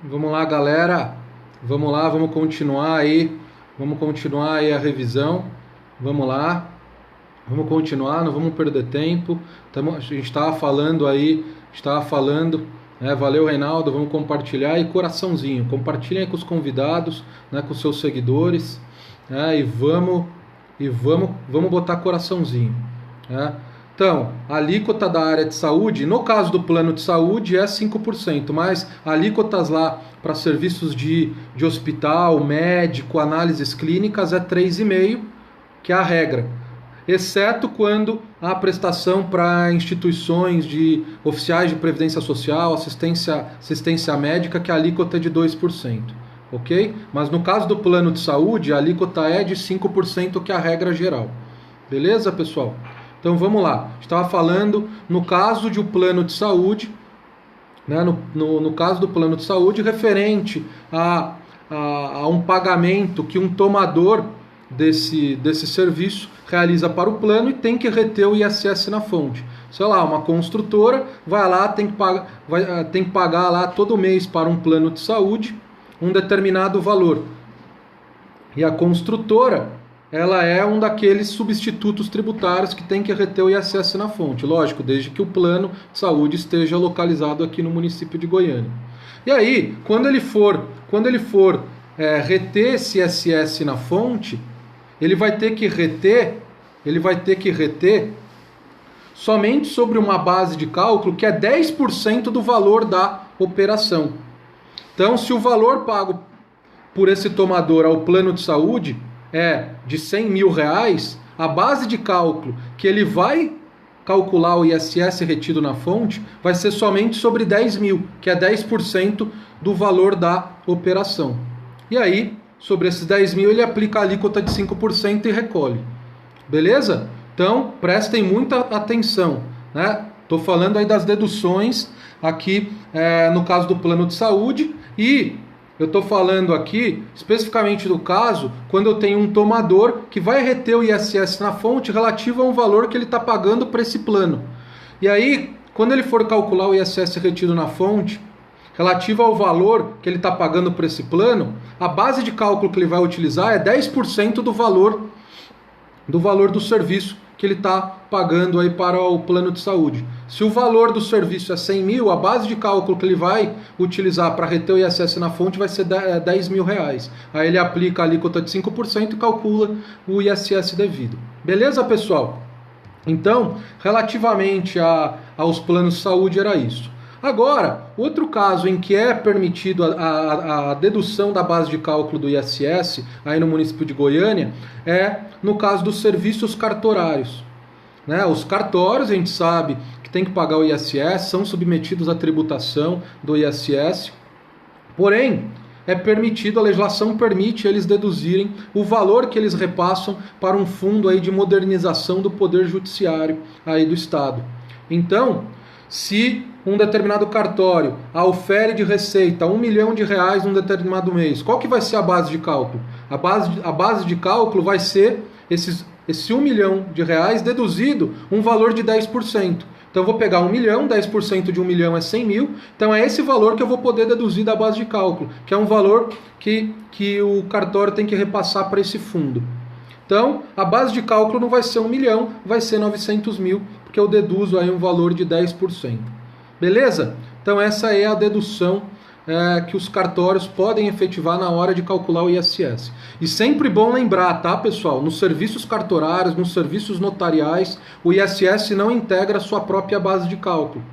Vamos lá, galera. Vamos lá, vamos continuar aí. Vamos continuar aí a revisão. Vamos lá. Vamos continuar, não vamos perder tempo. A gente estava falando aí, valeu, Reinaldo, vamos compartilhar e coraçãozinho. Compartilhem aí com os convidados, né, com seus seguidores, né, vamos botar coraçãozinho, né? Então, a alíquota da área de saúde, no caso do plano de saúde, é 5%, mas alíquotas lá para serviços de hospital, médico, análises clínicas é 3,5%, que é a regra. Exceto quando há prestação para instituições de oficiais de previdência social, assistência médica, que a alíquota é de 2%, ok? Mas no caso do plano de saúde, a alíquota é de 5%, que é a regra geral. Beleza, pessoal? Então vamos lá. Estava falando no caso de um plano de saúde, né, no caso do plano de saúde, referente a um pagamento que um tomador desse serviço realiza para o plano e tem que reter o ISS na fonte. Sei lá, uma construtora vai lá, tem que pagar lá todo mês para um plano de saúde um determinado valor. E a construtora, ela é um daqueles substitutos tributários que tem que reter o ISS na fonte. Lógico, desde que o plano de saúde esteja localizado aqui no município de Goiânia. E aí, quando ele for reter esse ISS na fonte, ele vai ter que reter somente sobre uma base de cálculo que é 10% do valor da operação. Então, se o valor pago por esse tomador ao plano de saúde é de R$100 mil, a base de cálculo que ele vai calcular o ISS retido na fonte vai ser somente sobre 10 mil, que é 10% do valor da operação. E aí, sobre esses 10 mil, ele aplica a alíquota de 5% e recolhe. Beleza? Então, prestem muita atenção, né? Estou falando aí das deduções aqui no caso do plano de saúde, e eu estou falando aqui especificamente do caso quando eu tenho um tomador que vai reter o ISS na fonte relativo a um valor que ele está pagando para esse plano. E aí, quando ele for calcular o ISS retido na fonte, relativo ao valor que ele está pagando por esse plano, a base de cálculo que ele vai utilizar é 10% do valor do serviço que ele está pagando aí para o plano de saúde. Se o valor do serviço é 100 mil, a base de cálculo que ele vai utilizar para reter o ISS na fonte vai ser 10 mil reais. Aí ele aplica a alíquota de 5% e calcula o ISS devido. Beleza, pessoal? Então, relativamente aos planos de saúde era isso. Agora, outro caso em que é permitido a dedução da base de cálculo do ISS, aí no município de Goiânia, é no caso dos serviços cartorários. Né? Os cartórios, a gente sabe que tem que pagar o ISS, são submetidos à tributação do ISS, porém, é permitido, a legislação permite eles deduzirem o valor que eles repassam para um fundo aí de modernização do poder judiciário aí do Estado. Então, se um determinado cartório aufere de receita R$1 milhão num determinado mês, qual que vai ser a base de cálculo? A base de cálculo vai ser esse R$1 milhão deduzido um valor de 10%. Então eu vou pegar 1 milhão, 10% de 1 milhão é 100 mil, então é esse valor que eu vou poder deduzir da base de cálculo, que é um valor que o cartório tem que repassar para esse fundo. Então, a base de cálculo não vai ser 1 milhão, vai ser 900 mil, porque eu deduzo aí um valor de 10%. Beleza? Então essa é a dedução que os cartórios podem efetivar na hora de calcular o ISS. E sempre bom lembrar, tá, pessoal? Nos serviços cartorários, nos serviços notariais, o ISS não integra a sua própria base de cálculo.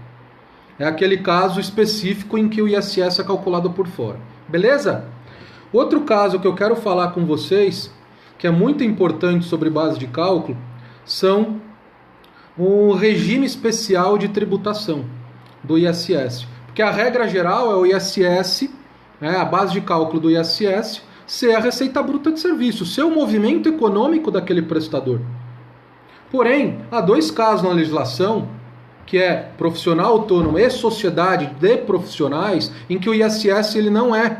É aquele caso específico em que o ISS é calculado por fora. Beleza? Outro caso que eu quero falar com vocês, que é muito importante sobre base de cálculo, são o regime especial de tributação do ISS. Porque a regra geral é o ISS, a base de cálculo do ISS, ser a receita bruta de serviço, ser o movimento econômico daquele prestador. Porém, há dois casos na legislação, que é profissional autônomo e sociedade de profissionais, em que o ISS ele não é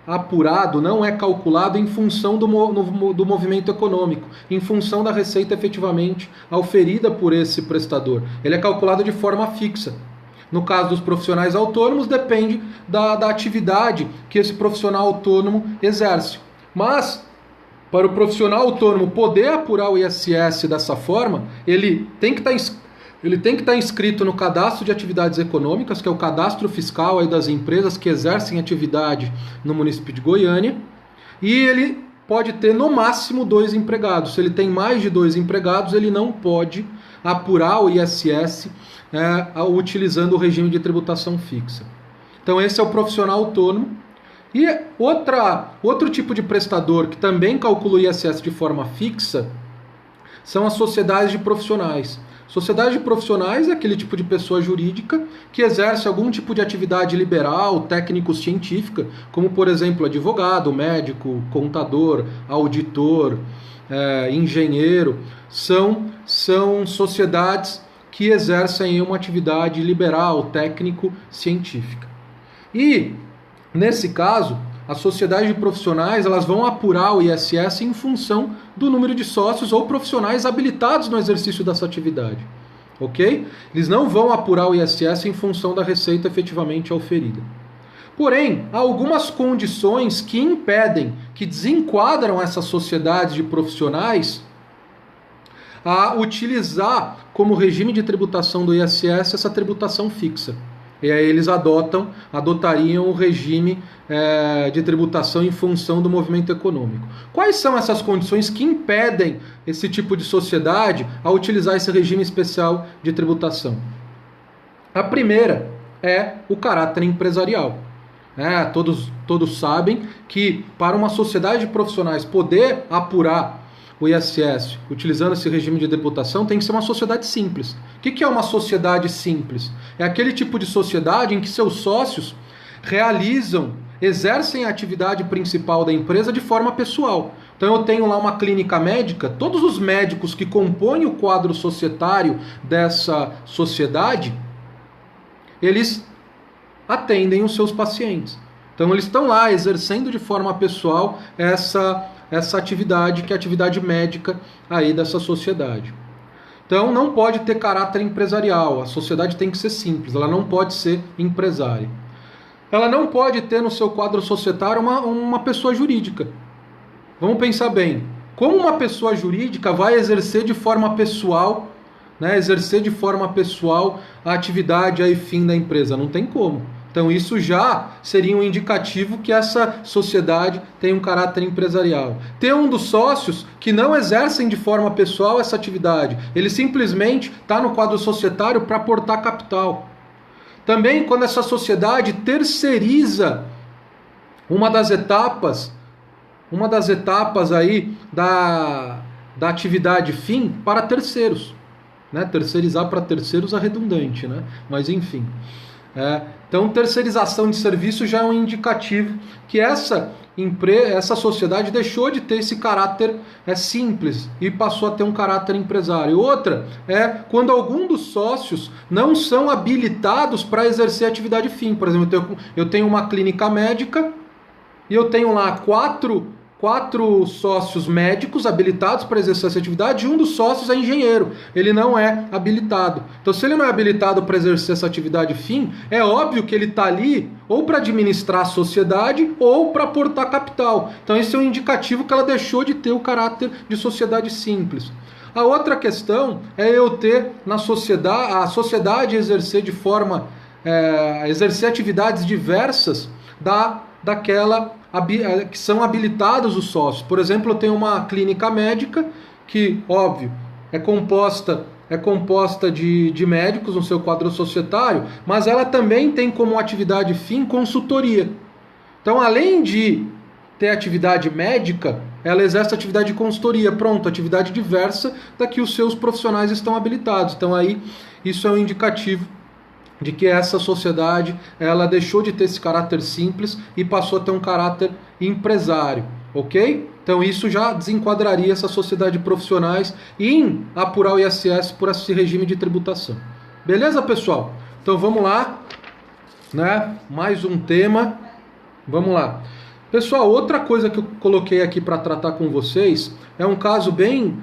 apurado, não é calculado em função do movimento econômico, em função da receita efetivamente auferida por esse prestador. Ele é calculado de forma fixa. No caso dos profissionais autônomos, depende da atividade que esse profissional autônomo exerce. Mas, para o profissional autônomo poder apurar o ISS dessa forma, ele tem que estar inscrito no cadastro de atividades econômicas, que é o cadastro fiscal aí das empresas que exercem atividade no município de Goiânia, e ele pode ter no máximo 2 empregados. Se ele tem mais de 2 empregados, ele não pode apurar o ISS utilizando o regime de tributação fixa. Então esse é o profissional autônomo. E outro tipo de prestador que também calcula o ISS de forma fixa são as sociedades de profissionais. Sociedade de profissionais é aquele tipo de pessoa jurídica que exerce algum tipo de atividade liberal, técnico-científica, como, por exemplo, advogado, médico, contador, auditor, engenheiro. São sociedades que exercem uma atividade liberal, técnico-científica. E, nesse caso, as sociedades de profissionais elas vão apurar o ISS em função do número de sócios ou profissionais habilitados no exercício dessa atividade. Ok? Eles não vão apurar o ISS em função da receita efetivamente auferida. Porém, há algumas condições que impedem, que desenquadram essas sociedades de profissionais a utilizar como regime de tributação do ISS essa tributação fixa. E aí eles adotariam o regime de tributação em função do movimento econômico. Quais são essas condições que impedem esse tipo de sociedade a utilizar esse regime especial de tributação? A primeira é o caráter empresarial. Todos sabem que para uma sociedade de profissionais poder apurar o ISS, utilizando esse regime de tributação, tem que ser uma sociedade simples. O que é uma sociedade simples? É aquele tipo de sociedade em que seus sócios exercem a atividade principal da empresa de forma pessoal. Então eu tenho lá uma clínica médica, todos os médicos que compõem o quadro societário dessa sociedade, eles atendem os seus pacientes. Então eles estão lá exercendo de forma pessoal essa atividade, que é a atividade médica aí dessa sociedade. Então não pode ter caráter empresarial, a sociedade tem que ser simples, ela não pode ser empresária. Ela não pode ter no seu quadro societário uma pessoa jurídica. Vamos pensar bem, como uma pessoa jurídica vai exercer de forma pessoal, a atividade aí fim da empresa? Não tem como. Então isso já seria um indicativo que essa sociedade tem um caráter empresarial. Ter um dos sócios que não exercem de forma pessoal essa atividade, ele simplesmente está no quadro societário para aportar capital. Também quando essa sociedade terceiriza uma das etapas aí da atividade fim para terceiros. Terceirizar para terceiros é redundante, mas enfim. Então, terceirização de serviço já é um indicativo que essa sociedade deixou de ter esse caráter simples e passou a ter um caráter empresário. Outra é quando algum dos sócios não são habilitados para exercer atividade fim. Por exemplo, eu tenho uma clínica médica e eu tenho lá quatro sócios médicos habilitados para exercer essa atividade e um dos sócios é engenheiro. Ele não é habilitado. Então, se ele não é habilitado para exercer essa atividade fim, é óbvio que ele está ali ou para administrar a sociedade ou para aportar capital. Então, esse é um indicativo que ela deixou de ter o caráter de sociedade simples. A outra questão é eu ter a sociedade exercer exercer atividades diversas daquela que são habilitados os sócios. Por exemplo, eu tenho uma clínica médica que, óbvio, é composta de médicos no seu quadro societário, mas ela também tem como atividade fim consultoria. Então, além de ter atividade médica, ela exerce atividade de consultoria. Pronto, atividade diversa da que os seus profissionais estão habilitados. Então, aí, isso é um indicativo de que essa sociedade ela deixou de ter esse caráter simples e passou a ter um caráter empresário, ok? Então isso já desenquadraria essa sociedade de profissionais em apurar o ISS por esse regime de tributação. Beleza, pessoal? Então vamos lá, mais um tema, vamos lá. Pessoal, outra coisa que eu coloquei aqui para tratar com vocês é um caso bem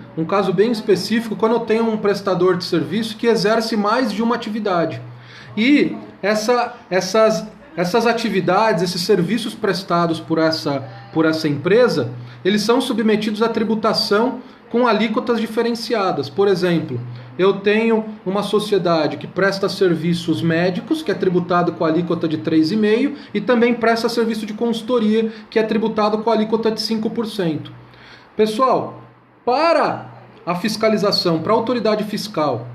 específico quando eu tenho um prestador de serviço que exerce mais de uma atividade. E essas atividades, esses serviços prestados por essa empresa, eles são submetidos à tributação com alíquotas diferenciadas. Por exemplo, eu tenho uma sociedade que presta serviços médicos, que é tributado com a alíquota de 3,5%, e também presta serviço de consultoria, que é tributado com a alíquota de 5%. Pessoal, para a fiscalização, para a autoridade fiscal,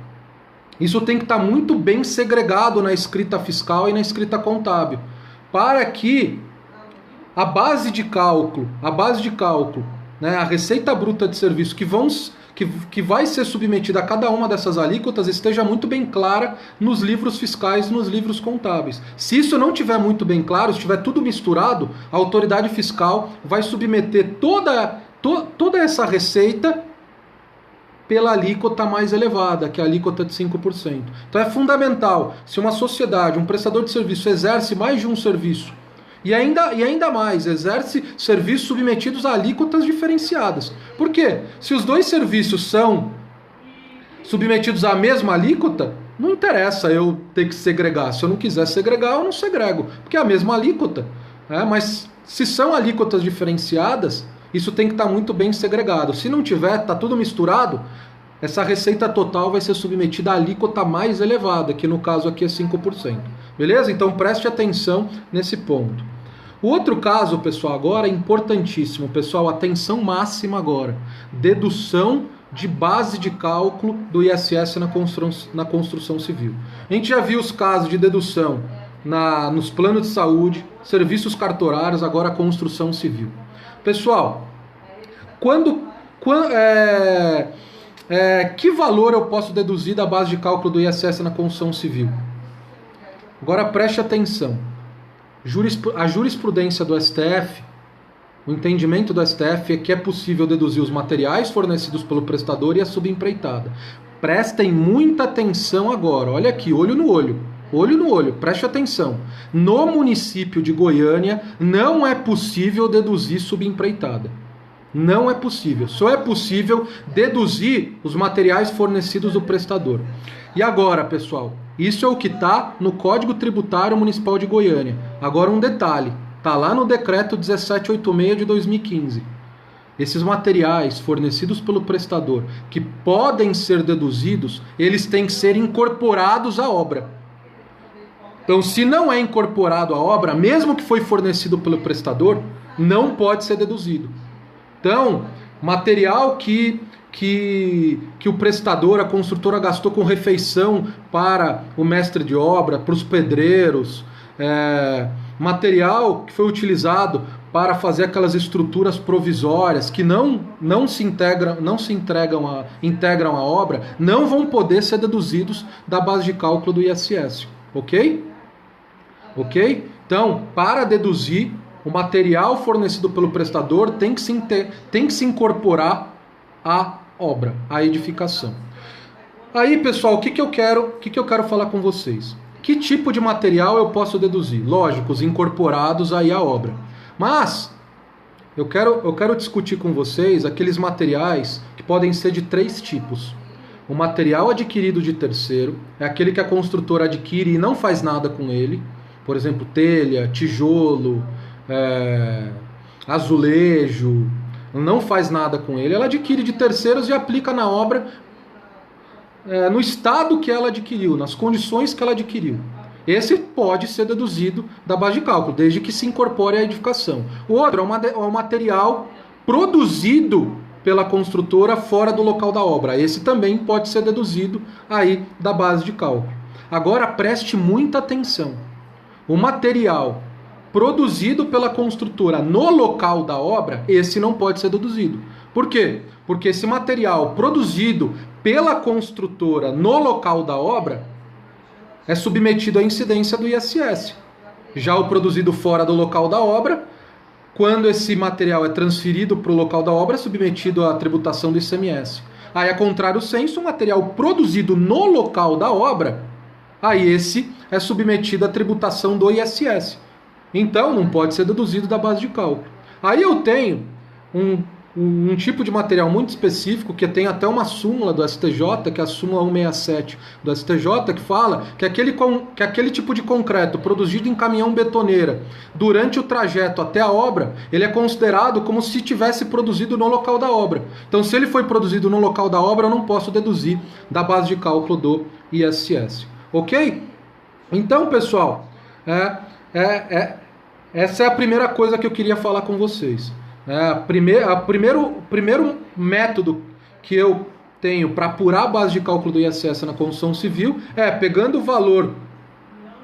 isso tem que estar muito bem segregado na escrita fiscal e na escrita contábil, para que a base de cálculo, né, a receita bruta de serviço que vai ser submetida a cada uma dessas alíquotas esteja muito bem clara nos livros fiscais, nos livros contábeis. Se isso não estiver muito bem claro, se estiver tudo misturado, a autoridade fiscal vai submeter toda essa receita pela alíquota mais elevada, que é a alíquota de 5%. Então é fundamental, se uma sociedade, um prestador de serviço exerce mais de um serviço, e ainda mais, exerce serviços submetidos a alíquotas diferenciadas. Por quê? Se os dois serviços são submetidos à mesma alíquota, não interessa eu ter que segregar. Se eu não quiser segregar, eu não segrego, porque é a mesma alíquota. Mas se são alíquotas diferenciadas, isso tem que estar muito bem segregado. Se não tiver, está tudo misturado, essa receita total vai ser submetida à alíquota mais elevada, que no caso aqui é 5%. Beleza? Então preste atenção nesse ponto. O outro caso, pessoal, agora é importantíssimo. Pessoal, atenção máxima agora. Dedução de base de cálculo do ISS na construção civil. A gente já viu os casos de dedução nos planos de saúde, serviços cartorários, agora construção civil. Pessoal, que valor eu posso deduzir da base de cálculo do ISS na construção civil? Agora preste atenção. A jurisprudência do STF, o entendimento do STF é que é possível deduzir os materiais fornecidos pelo prestador e a subempreitada. Prestem muita atenção agora. Olha aqui, olho no olho. Olho no olho, preste atenção. No município de Goiânia não é possível deduzir subempreitada. Não é possível. Só é possível deduzir os materiais fornecidos do prestador. E agora, pessoal, isso é o que está no Código Tributário Municipal de Goiânia. Agora um detalhe, está lá no Decreto 1786 de 2015. Esses materiais fornecidos pelo prestador que podem ser deduzidos, eles têm que ser incorporados à obra. Então, se não é incorporado à obra, mesmo que foi fornecido pelo prestador, não pode ser deduzido. Então, material que o prestador, a construtora gastou com refeição para o mestre de obra, para os pedreiros, material que foi utilizado para fazer aquelas estruturas provisórias que não se integram a obra, não vão poder ser deduzidos da base de cálculo do ISS. Ok? Ok? Então, para deduzir, o material fornecido pelo prestador tem que se incorporar à obra, à edificação. Aí, pessoal, o que eu quero falar com vocês? Que tipo de material eu posso deduzir? Lógico, os incorporados aí à obra. Mas eu quero discutir com vocês aqueles materiais que podem ser de 3 tipos. O material adquirido de terceiro é aquele que a construtora adquire e não faz nada com ele. Por exemplo, telha, tijolo, azulejo, não faz nada com ele. Ela adquire de terceiros e aplica na obra no estado que ela adquiriu, nas condições que ela adquiriu. Esse pode ser deduzido da base de cálculo, desde que se incorpore à edificação. O outro é o material produzido pela construtora fora do local da obra. Esse também pode ser deduzido aí da base de cálculo. Agora preste muita atenção. O material produzido pela construtora no local da obra, esse não pode ser deduzido. Por quê? Porque esse material produzido pela construtora no local da obra é submetido à incidência do ISS. Já o produzido fora do local da obra, quando esse material é transferido para o local da obra, é submetido à tributação do ICMS. Aí, a contrário senso, o material produzido no local da obra, aí esse é submetido à tributação do ISS. Então, não pode ser deduzido da base de cálculo. Aí eu tenho um tipo de material muito específico, que tem até uma súmula do STJ, que é a súmula 167 do STJ, que fala que aquele tipo de concreto produzido em caminhão betoneira durante o trajeto até a obra, ele é considerado como se tivesse produzido no local da obra. Então, se ele foi produzido no local da obra, eu não posso deduzir da base de cálculo do ISS. Ok? Então, pessoal, essa é a primeira coisa que eu queria falar com vocês. O primeiro método que eu tenho para apurar a base de cálculo do ISS na construção civil é pegando o valor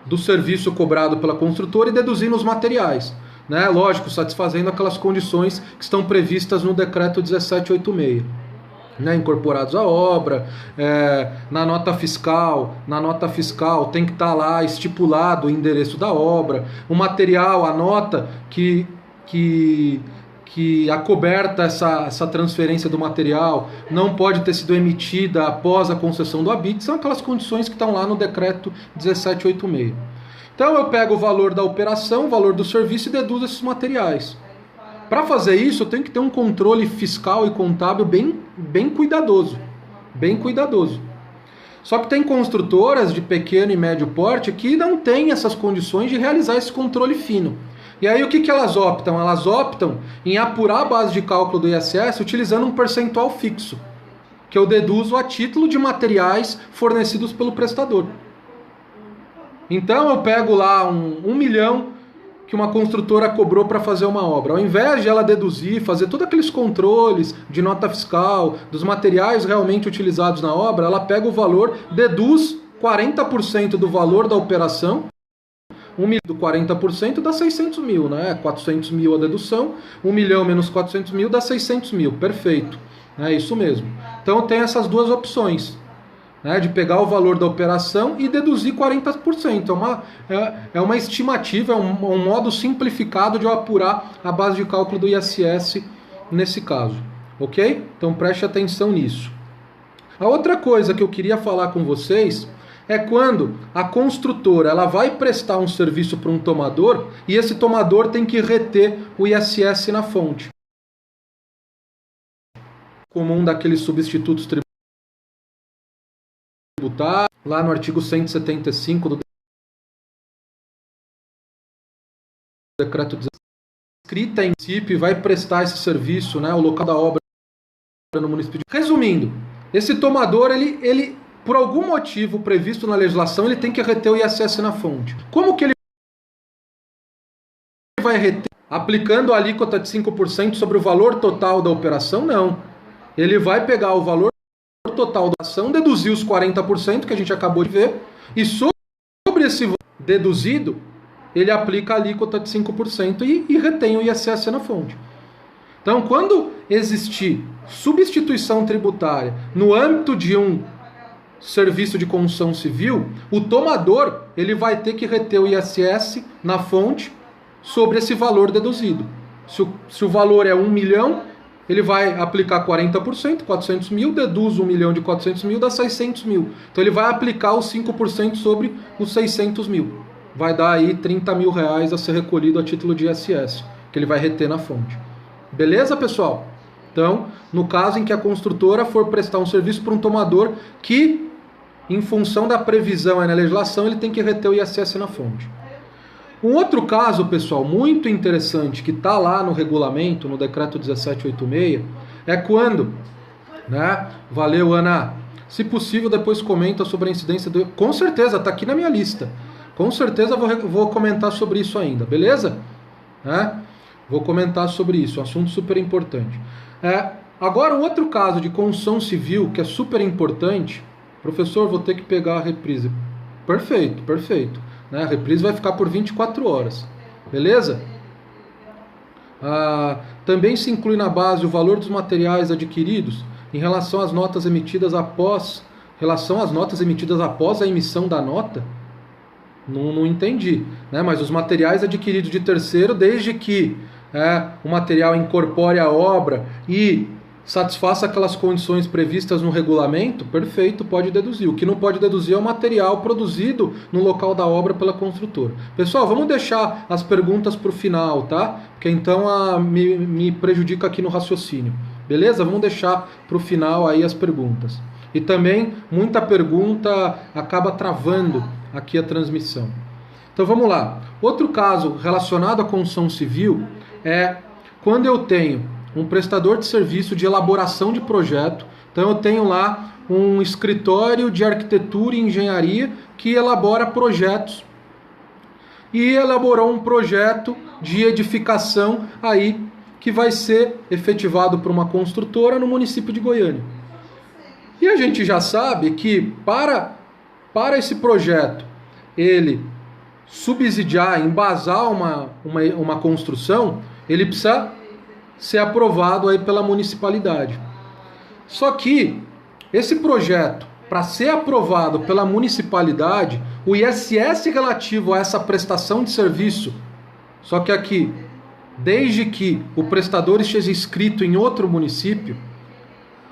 do serviço cobrado pela construtora e deduzindo os materiais. Né? Lógico, satisfazendo aquelas condições que estão previstas no decreto 1786. Né, incorporados à obra, na nota fiscal tem que estar lá estipulado o endereço da obra, o material, a nota que acoberta essa transferência do material não pode ter sido emitida após a concessão do habite, são aquelas condições que estão lá no decreto 1786. Então eu pego o valor da operação, o valor do serviço e deduzo esses materiais. Para fazer isso, eu tenho que ter um controle fiscal e contábil bem cuidadoso. Bem cuidadoso. Só que tem construtoras de pequeno e médio porte que não têm essas condições de realizar esse controle fino. E aí o que elas optam? Elas optam em apurar a base de cálculo do ISS utilizando um percentual fixo, que eu deduzo a título de materiais fornecidos pelo prestador. Então eu pego lá um milhão que uma construtora cobrou para fazer uma obra. Ao invés de ela deduzir, fazer todos aqueles controles de nota fiscal, dos materiais realmente utilizados na obra, ela pega o valor, deduz 40% do valor da operação, 1 milhão do 40% dá 600 mil, né? 400 mil a dedução, 1 milhão menos 400 mil dá 600 mil, perfeito. É isso mesmo. Então tem essas duas opções. De pegar o valor da operação e deduzir 40%. É uma estimativa, é um modo simplificado de eu apurar a base de cálculo do ISS nesse caso. Ok? Então preste atenção nisso. A outra coisa que eu queria falar com vocês é quando a construtora ela vai prestar um serviço para um tomador e esse tomador tem que reter o ISS na fonte. Comum daqueles substitutos tributários, lá no artigo 175 do decreto 17, escrita em princípio, vai prestar esse serviço, né, o local da obra no município. Resumindo, esse tomador, ele por algum motivo previsto na legislação, ele tem que reter o ISS na fonte. Como que ele vai reter? Aplicando a alíquota de 5% sobre o valor total da operação? Não. Ele vai pegar o valor total da ação, deduzir os 40% que a gente acabou de ver, e sobre esse deduzido, ele aplica a alíquota de 5% e retém o ISS na fonte. Então, quando existir substituição tributária no âmbito de um serviço de construção civil, o tomador ele vai ter que reter o ISS na fonte sobre esse valor deduzido. Se o valor é 1 milhão, ele vai aplicar 40%, 400 mil, deduz 1 milhão de 400 mil, dá 600 mil. Então ele vai aplicar os 5% sobre os 600 mil. Vai dar aí 30 mil reais a ser recolhido a título de ISS, que ele vai reter na fonte. Beleza, pessoal? Então, no caso em que a construtora for prestar um serviço para um tomador que, em função da previsão aí na legislação, ele tem que reter o ISS na fonte. Um outro caso, pessoal, muito interessante, que está lá no regulamento, no decreto 1786, é quando, né? Valeu, Ana. Se possível, depois comenta sobre a incidência do... Com certeza, está aqui na minha lista. Com certeza vou comentar sobre isso ainda, beleza? Vou comentar sobre isso, um assunto super importante. Agora, um outro caso de construção civil que é super importante. Professor, vou ter que pegar a reprise. Perfeito, perfeito. A reprise vai ficar por 24 horas. Beleza? Também se inclui na base o valor dos materiais adquiridos em relação às notas emitidas após a emissão da nota. Não entendi. Mas os materiais adquiridos de terceiro, desde que o material incorpore a obra e satisfaça aquelas condições previstas no regulamento, perfeito, pode deduzir. O que não pode deduzir é o material produzido no local da obra pela construtora. Pessoal, vamos deixar as perguntas para o final, tá? Porque então me prejudica aqui no raciocínio. Beleza? Vamos deixar para o final aí as perguntas. E também, muita pergunta acaba travando aqui a transmissão. Então vamos lá. Outro caso relacionado à construção civil é quando eu tenho um prestador de serviço de elaboração de projeto. Então eu tenho lá um escritório de arquitetura e engenharia que elabora projetos. E elaborou um projeto de edificação aí que vai ser efetivado por uma construtora no município de Goiânia. E a gente já sabe que para esse projeto ele subsidiar, embasar uma construção, ele precisa ser aprovado aí pela municipalidade. Só que esse projeto, para ser aprovado pela municipalidade, o ISS relativo a essa prestação de serviço, só que aqui, desde que o prestador esteja inscrito em outro município,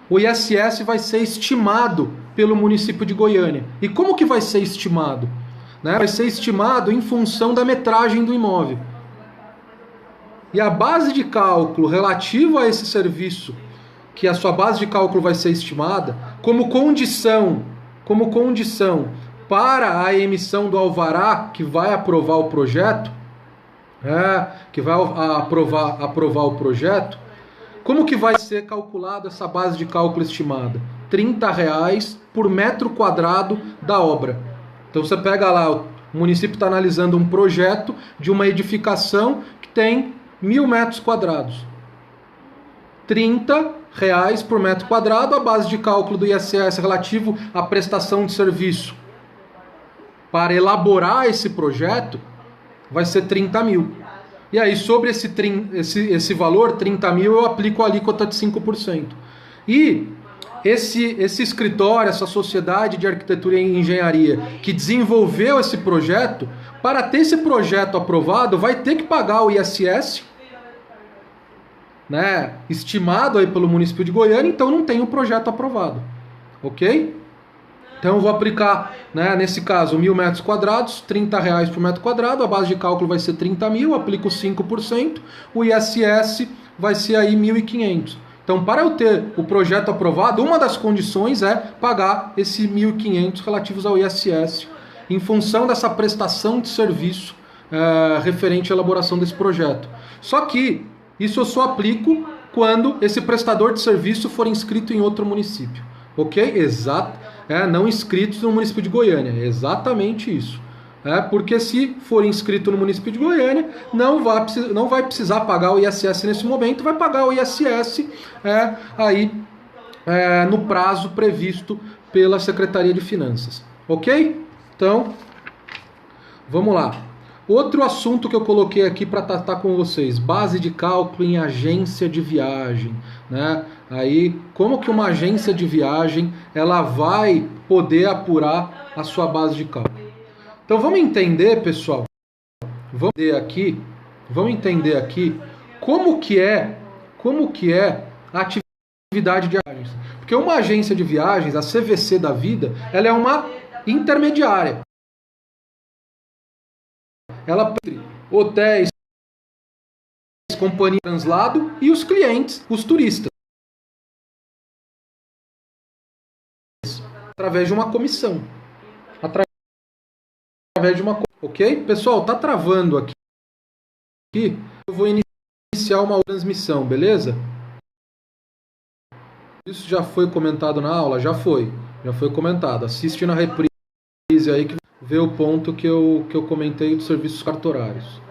o ISS vai ser estimado pelo município de Goiânia. E como que vai ser estimado? Vai ser estimado em função da metragem do imóvel. E a base de cálculo relativa a esse serviço, que a sua base de cálculo vai ser estimada, como condição para a emissão do alvará que vai aprovar o projeto, como que vai ser calculada essa base de cálculo estimada? R$30 por metro quadrado da obra. Então você pega lá, o município está analisando um projeto de uma edificação que tem 1.000 metros quadrados. R$30 por metro quadrado, a base de cálculo do ISS relativo à prestação de serviço para elaborar esse projeto vai ser 30 mil. E aí, sobre esse valor, 30 mil, eu aplico a alíquota de 5%. E esse escritório, essa sociedade de arquitetura e engenharia que desenvolveu esse projeto, para ter esse projeto aprovado, vai ter que pagar o ISS, estimado aí pelo município de Goiânia, então não tem o projeto aprovado. Ok? Então eu vou aplicar, nesse caso, 1.000 metros quadrados, R$30 por metro quadrado, a base de cálculo vai ser 30 mil, aplico 5%, o ISS vai ser aí 1.500. Então, para eu ter o projeto aprovado, uma das condições é pagar esse 1.500 relativos ao ISS, em função dessa prestação de serviço referente à elaboração desse projeto. Só que isso eu só aplico quando esse prestador de serviço for inscrito em outro município. Ok? Exato. Não inscritos no município de Goiânia. Exatamente isso. Porque se for inscrito no município de Goiânia, não vai precisar pagar o ISS nesse momento, vai pagar o ISS no prazo previsto pela Secretaria de Finanças. Ok? Então, vamos lá. Outro assunto que eu coloquei aqui para tratar com vocês, base de cálculo em agência de viagem. Aí, como que uma agência de viagem ela vai poder apurar a sua base de cálculo? Então vamos entender, pessoal, vamos entender aqui como que é a atividade de viagens. Porque uma agência de viagens, a CVC da vida, ela é uma intermediária. Ela entre hotéis, companhia de translado e os clientes, os turistas. Através de uma comissão. Ok? Pessoal, tá travando aqui. Eu vou iniciar uma transmissão, beleza? Isso já foi comentado na aula? Já foi comentado. Assiste na reprise aí que vê o ponto que eu comentei dos serviços cartorários.